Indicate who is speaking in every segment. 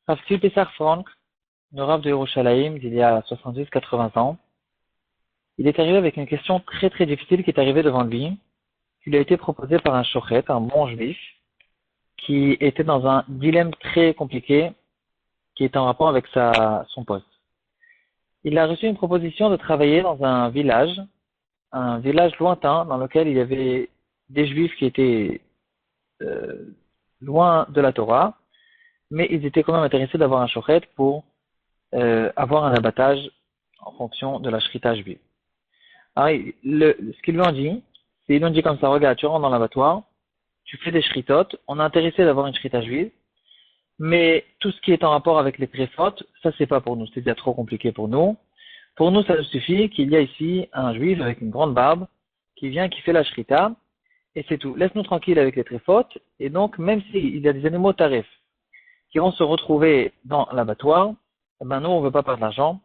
Speaker 1: Rav Tzvi Pessar Frank, le Rav de Yerushalayim d'il y a 70-80 ans, il est arrivé avec une question très très difficile qui est arrivée devant lui, qui lui a été proposée par un shochet, un bon juif, qui était dans un dilemme très compliqué, qui est en rapport avec son poste. Il a reçu une proposition de travailler dans un village lointain, dans lequel il y avait des juifs qui étaient loin de la Torah, mais ils étaient quand même intéressés d'avoir un shochet pour avoir un abattage en fonction de la shrita juive. Alors, ce qu'ils lui ont dit, c'est ils lui ont dit comme ça, regarde, tu rentres dans l'abattoir, tu fais des shritot, on est intéressé d'avoir une shrita juive, mais tout ce qui est en rapport avec les tréphot, ça c'est pas pour nous, c'est déjà trop compliqué pour nous. Pour nous, ça nous suffit qu'il y a ici un juif avec une grande barbe qui vient, qui fait la shrita, et c'est tout. Laisse-nous tranquille avec les tréphot, et donc même s'il y a des animaux tarifs qui vont se retrouver dans l'abattoir, eh ben nous on veut pas perdre l'argent,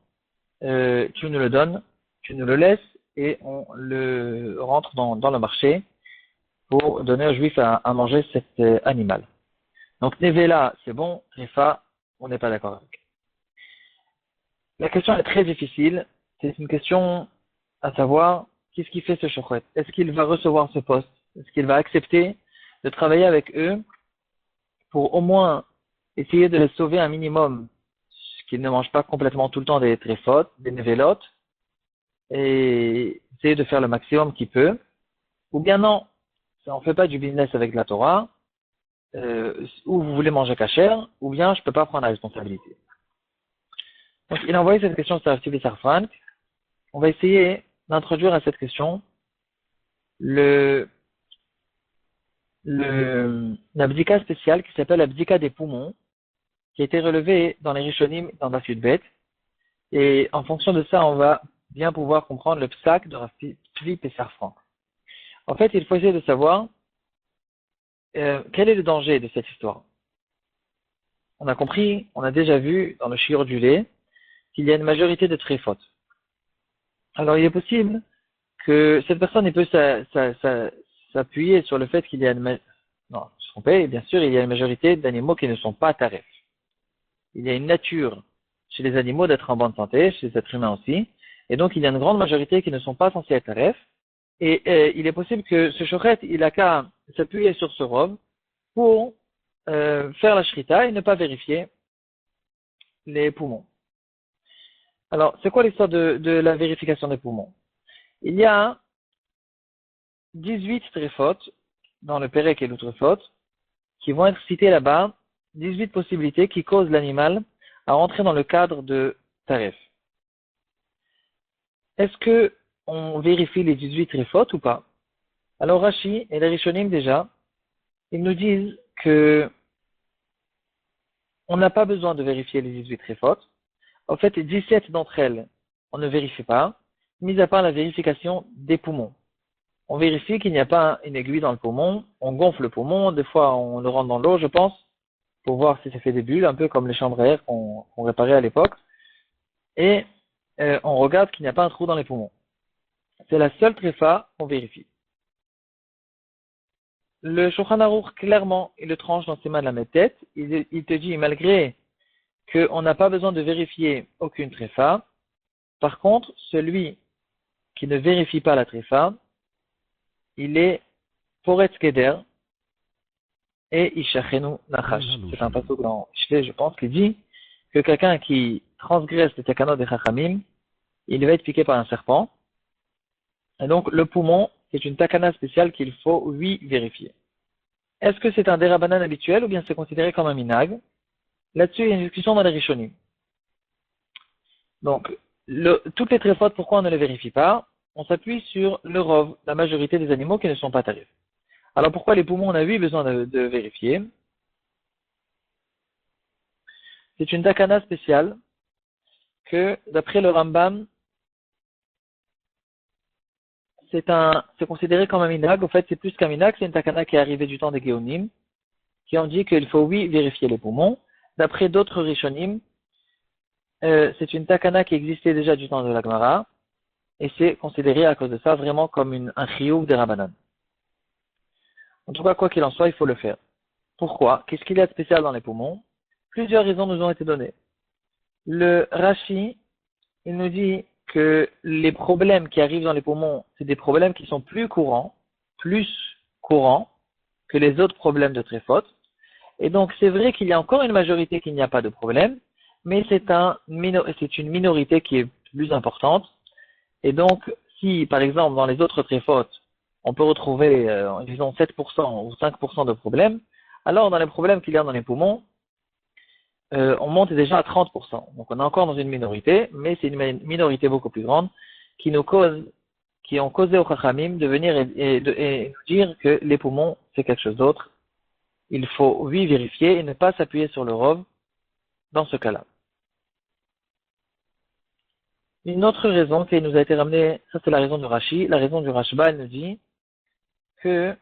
Speaker 1: tu nous le donnes, tu nous le laisses, et on le rentre dans le marché pour donner aux juifs à manger cet animal. Donc Nevela, c'est bon, Refa, on n'est pas d'accord avec. La question est très difficile, c'est une question à savoir, qu'est-ce qui fait ce shochet? Est-ce qu'il va recevoir ce poste? Est-ce qu'il va accepter de travailler avec eux pour au moins essayer de les sauver un minimum, qu'ils ne mangent pas complètement tout le temps des tréphot, des nevelotes, et essayer de faire le maximum qu'il peut, ou bien non, on ne fait pas du business avec la Torah, ou vous voulez manger kasher, ou bien je ne peux pas prendre la responsabilité. Donc il a envoyé cette question sur Rav Tzvi Pessar Frank. On va essayer d'introduire à cette question l'abdika spéciale qui s'appelle l'abdika des poumons, qui a été relevée dans les Rishonim dans la Sudbet. Et en fonction de ça, on va bien pouvoir comprendre le psak de Rav Tzvi Pessar Frank. En fait, il faut essayer de savoir quel est le danger de cette histoire. On a compris, on a déjà vu dans le shiur du lait qu'il y a une majorité de tréphot. Alors, il est possible que cette personne peut s'appuyer sur le fait qu'il y a non, je me trompais, bien sûr, il y a une majorité d'animaux qui ne sont pas tarifs. Il y a une nature chez les animaux d'être en bonne santé, chez les êtres humains aussi, et donc il y a une grande majorité qui ne sont pas censés être tarifs, et il est possible que ce shochet, il a qu'à s'appuyer sur ce rov pour faire la shrita et ne pas vérifier les poumons. Alors, c'est quoi l'histoire de la vérification des poumons? Il y a 18 tréphot dans le Pérec et l'Outrefot qui vont être cités là-bas, 18 possibilités qui causent l'animal à rentrer dans le cadre de tarif. Est-ce que on vérifie les 18 tréphot ou pas? Alors Rashi et les Rishonim déjà, ils nous disent que on n'a pas besoin de vérifier les 18 tréphot. En fait, 17 d'entre elles, on ne vérifie pas, mis à part la vérification des poumons. On vérifie qu'il n'y a pas une aiguille dans le poumon, on gonfle le poumon, des fois on le rentre dans l'eau, je pense, pour voir si ça fait des bulles, un peu comme les chambres à air qu'on réparait à l'époque, et on regarde qu'il n'y a pas un trou dans les poumons. C'est la seule tréfa qu'on vérifie. Le Shulchan Aruch, clairement, il le tranche dans ses mains de la tête, il te dit, malgré qu'on n'a pas besoin de vérifier aucune tréfa, par contre, celui qui ne vérifie pas la tréfa, il est Poretz Keder et Ishachenu Nachash. C'est un passage dans Shvé, je pense, qui dit que quelqu'un qui transgresse les takanot des Chachamim, il va être piqué par un serpent. Et donc, le poumon, c'est une takana spéciale qu'il faut, oui, vérifier. Est-ce que c'est un dérabanan habituel ou bien c'est considéré comme un minag? Là-dessus, il y a une discussion dans les Rishonim. Donc, toutes les tréphot, pourquoi on ne les vérifie pas? On s'appuie sur le rov, la majorité des animaux qui ne sont pas tarifs. Alors pourquoi les poumons, on a eu besoin de vérifier? C'est une takana spéciale que, d'après le Rambam, c'est considéré comme un minag. En fait, c'est plus qu'un minag, c'est une takana qui est arrivée du temps des Géonim, qui ont dit qu'il faut, oui, vérifier les poumons. D'après d'autres Rishonim, c'est une takana qui existait déjà du temps de la Gemara, et c'est considéré à cause de ça vraiment comme un chiyuv des Rabbanan. En tout cas, quoi qu'il en soit, il faut le faire. Pourquoi? Qu'est-ce qu'il y a de spécial dans les poumons? Plusieurs raisons nous ont été données. Le Rashi, il nous dit que les problèmes qui arrivent dans les poumons, c'est des problèmes qui sont plus courants que les autres problèmes de tréphot. Et donc, c'est vrai qu'il y a encore une majorité qui n'y a pas de problème, mais c'est une minorité qui est plus importante. Et donc, si, par exemple, dans les autres tréphot, on peut retrouver, disons, 7% ou 5% de problèmes, alors dans les problèmes qu'il y a dans les poumons, on monte déjà à 30%. Donc, on est encore dans une minorité, mais c'est une minorité beaucoup plus grande qui ont causé aux Chachamim de venir et nous dire que les poumons, c'est quelque chose d'autre. Il faut, oui, vérifier et ne pas s'appuyer sur le rov dans ce cas-là. Une autre raison qui nous a été ramenée, ça c'est la raison du Rashi, la raison du Rashba, elle nous dit que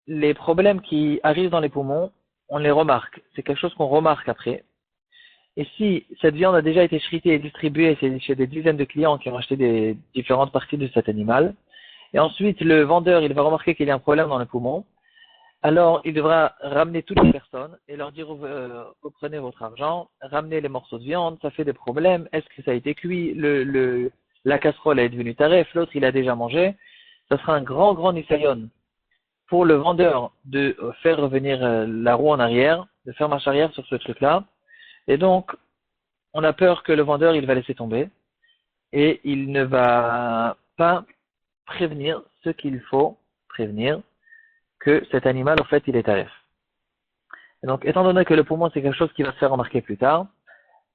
Speaker 1: les problèmes qui arrivent dans les poumons, on les remarque. C'est quelque chose qu'on remarque après. Et si cette viande a déjà été shritée et distribuée chez des dizaines de clients qui ont acheté des différentes parties de cet animal, et ensuite le vendeur, il va remarquer qu'il y a un problème dans les poumons, alors il devra ramener toutes les personnes et leur dire reprenez votre argent, ramenez les morceaux de viande, ça fait des problèmes, est-ce que ça a été cuit, la casserole est devenue taref, l'autre il a déjà mangé, ça sera un grand nisayon pour le vendeur de faire revenir la roue en arrière, de faire marche arrière sur ce truc-là, et donc on a peur que le vendeur il va laisser tomber et il ne va pas prévenir ce qu'il faut prévenir, que cet animal, en fait, il est taref. Et donc, étant donné que le poumon, c'est quelque chose qui va se faire remarquer plus tard,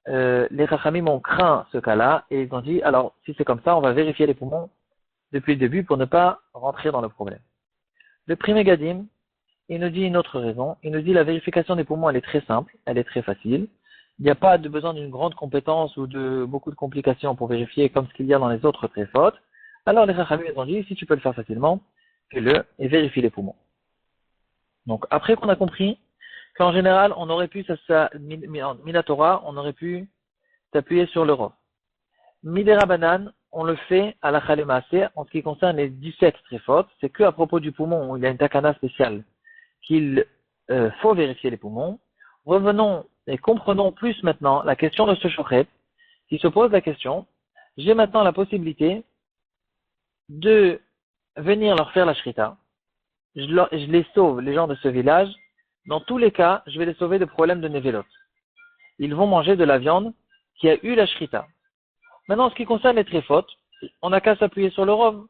Speaker 1: les Chachamim ont craint ce cas-là, et ils ont dit, alors, si c'est comme ça, on va vérifier les poumons depuis le début pour ne pas rentrer dans le problème. Le Pri Megadim, il nous dit une autre raison. Il nous dit la vérification des poumons, elle est très simple, elle est très facile. Il n'y a pas de besoin d'une grande compétence ou de beaucoup de complications pour vérifier comme ce qu'il y a dans les autres tréphot. Alors, les Chachamim ont dit, si tu peux le faire facilement, fais-le et vérifie les poumons. Donc, après qu'on a compris qu'en général, on aurait pu, Minatora, on aurait pu s'appuyer sur le rov. Midera Banan, on le fait à la Chalemase en ce qui concerne les 17 tréphot. C'est que à propos du poumon où il y a une takana spéciale qu'il faut vérifier les poumons. Revenons et comprenons plus maintenant la question de ce shochet qui se pose la question. J'ai maintenant la possibilité de venir leur faire la shrita. Je les sauve, les gens de ce village. Dans tous les cas, je vais les sauver de problèmes de nevelot. Ils vont manger de la viande qui a eu la shrita. Maintenant, en ce qui concerne les tréphot, on n'a qu'à s'appuyer sur le rov.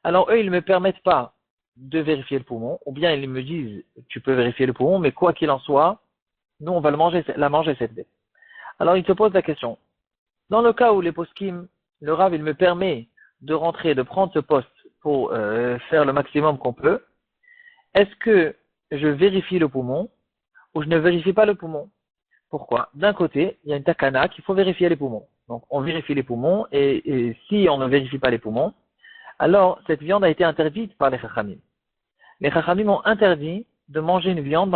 Speaker 1: Alors eux, ils ne me permettent pas de vérifier le poumon, ou bien ils me disent, tu peux vérifier le poumon, mais quoi qu'il en soit, nous, on va la manger cette bête. Alors il se pose la question. Dans le cas où les poskim, le rav, il me permet de rentrer, de prendre ce poste pour faire le maximum qu'on peut, est-ce que je vérifie le poumon ou je ne vérifie pas le poumon? Pourquoi? D'un côté, il y a une takana qu'il faut vérifier les poumons. Donc, on vérifie les poumons et si on ne vérifie pas les poumons, alors cette viande a été interdite par les chachamim. Les chachamim ont interdit de manger une viande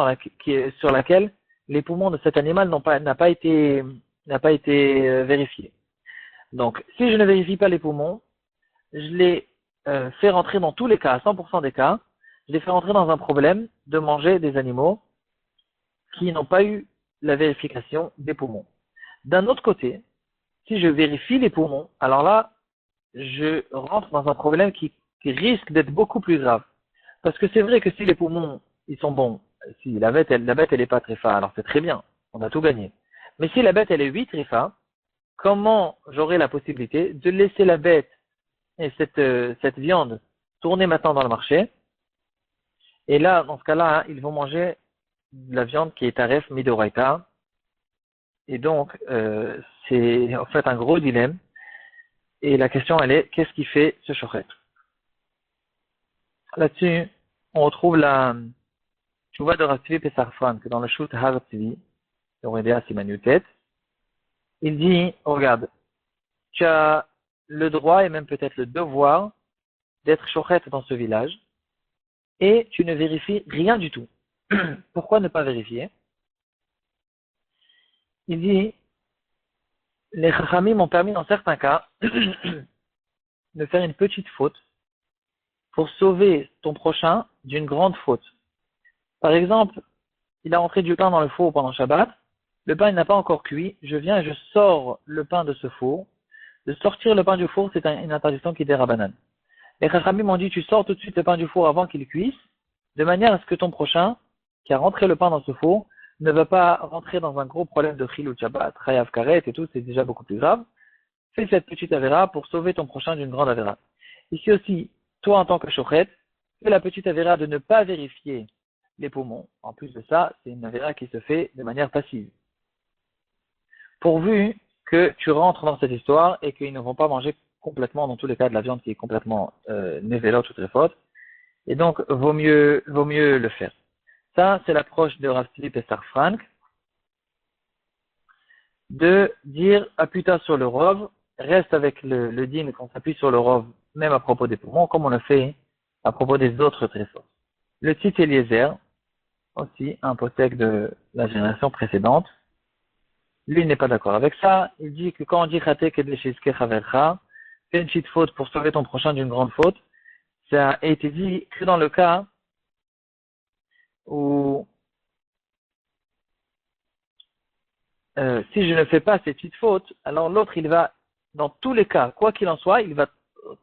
Speaker 1: sur laquelle les poumons de cet animal n'a pas été vérifiés. Donc, si je ne vérifie pas les poumons, je les fais rentrer dans tous les cas, à 100% des cas, je les fais rentrer dans un problème de manger des animaux qui n'ont pas eu la vérification des poumons. D'un autre côté, si je vérifie les poumons, alors là, je rentre dans un problème qui risque d'être beaucoup plus grave. Parce que c'est vrai que si les poumons, ils sont bons, si la bête, elle est pas tréfa, alors c'est très bien, on a tout gagné. Mais si la bête, elle est 8 tréfa, comment j'aurai la possibilité de laisser la bête et cette viande tourner maintenant dans le marché? Et là, dans ce cas-là, ils vont manger de la viande qui est taref midoraita. Et donc, c'est en fait un gros dilemme. Et la question, elle est, qu'est-ce qui fait ce shochet? Là-dessus, on retrouve la tchouva de Rav Tzvi Pesarfran, que dans le shoot Har Tzvi, de Redea Simanutet, il dit, regarde, tu as le droit et même peut-être le devoir d'être shochet dans ce village, et tu ne vérifies rien du tout. Pourquoi ne pas vérifier? Il dit, les chachamim m'ont permis dans certains cas de faire une petite faute pour sauver ton prochain d'une grande faute. Par exemple, il a rentré du pain dans le four pendant Shabbat, le pain il n'a pas encore cuit, je viens et je sors le pain de ce four. De sortir le pain du four, c'est une interdiction qui est Rabbanan. Les Chachamim m'ont dit, tu sors tout de suite le pain du four avant qu'il cuise, de manière à ce que ton prochain, qui a rentré le pain dans ce four, ne va pas rentrer dans un gros problème de Chilul Shabbat, Chayav Karet et tout, c'est déjà beaucoup plus grave. Fais cette petite avéra pour sauver ton prochain d'une grande avéra. Ici aussi, toi en tant que shochet, fais la petite avéra de ne pas vérifier les poumons. En plus de ça, c'est une avéra qui se fait de manière passive. Pourvu que tu rentres dans cette histoire et qu'ils ne vont pas manger complètement, dans tous les cas, de la viande qui est complètement névélote ou très faute. Et donc, vaut mieux le faire. Ça, c'est l'approche de Rav Tzvi Pessar Frank, de dire appuie-toi sur le rov, reste avec le din qu'on s'appuie sur le rov, même à propos des poumons, comme on le fait à propos des autres très forts. Le Tzitz Eliezer, aussi un possèque de la génération précédente, lui n'est pas d'accord avec ça. Il dit que quand on dit Chatek et Deshiske Chavercha, fais une petite faute pour sauver ton prochain d'une grande faute, ça a été dit que dans le cas où si je ne fais pas cette petite faute, alors l'autre il va, dans tous les cas, quoi qu'il en soit, il va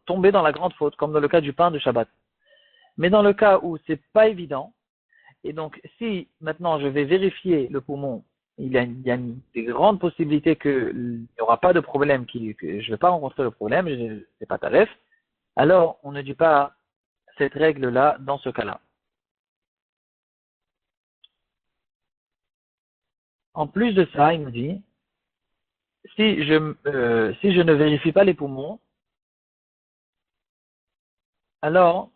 Speaker 1: tomber dans la grande faute, comme dans le cas du pain de Shabbat. Mais dans le cas où c'est pas évident, et donc si maintenant je vais vérifier le poumon, il y a des grandes possibilités qu'il n'y aura pas de problème, que je ne vais pas rencontrer le problème, c'est pas taref, alors on ne dit pas cette règle-là dans ce cas-là. En plus de ça, il me dit, si je ne vérifie pas les poumons, alors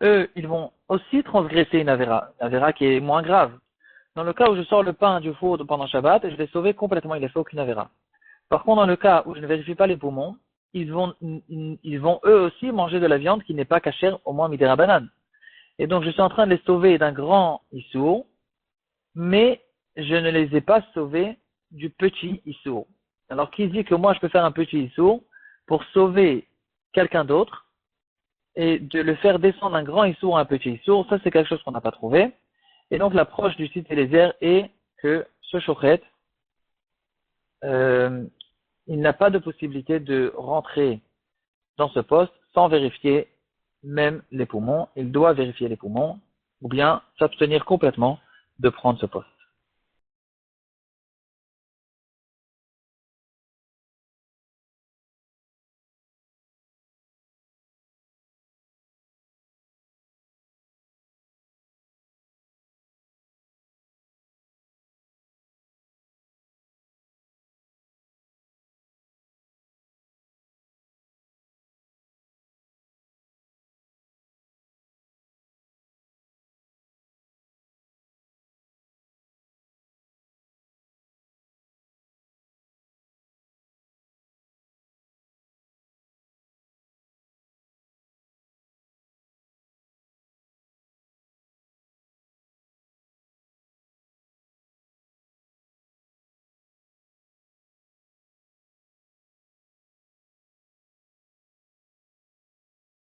Speaker 1: eux, ils vont aussi transgresser une avéra qui est moins grave. Dans le cas où je sors le pain du four pendant Shabbat, je vais sauver complètement, il ne fait aucune avéra. Par contre, dans le cas où je ne vérifie pas les poumons, ils vont eux aussi manger de la viande qui n'est pas cachère, au moins midera banane. Et donc, je suis en train de les sauver d'un grand issour, mais je ne les ai pas sauvés du petit issour. Alors, qui dit que moi, je peux faire un petit issour pour sauver quelqu'un d'autre et de le faire descendre d'un grand issour à un petit issour, ça, c'est quelque chose qu'on n'a pas trouvé. Et donc, l'approche du site Eliezer est que ce shochet, il n'a pas de possibilité de rentrer dans ce poste sans vérifier même les poumons. Il doit vérifier les poumons ou bien s'abstenir complètement de prendre ce poste.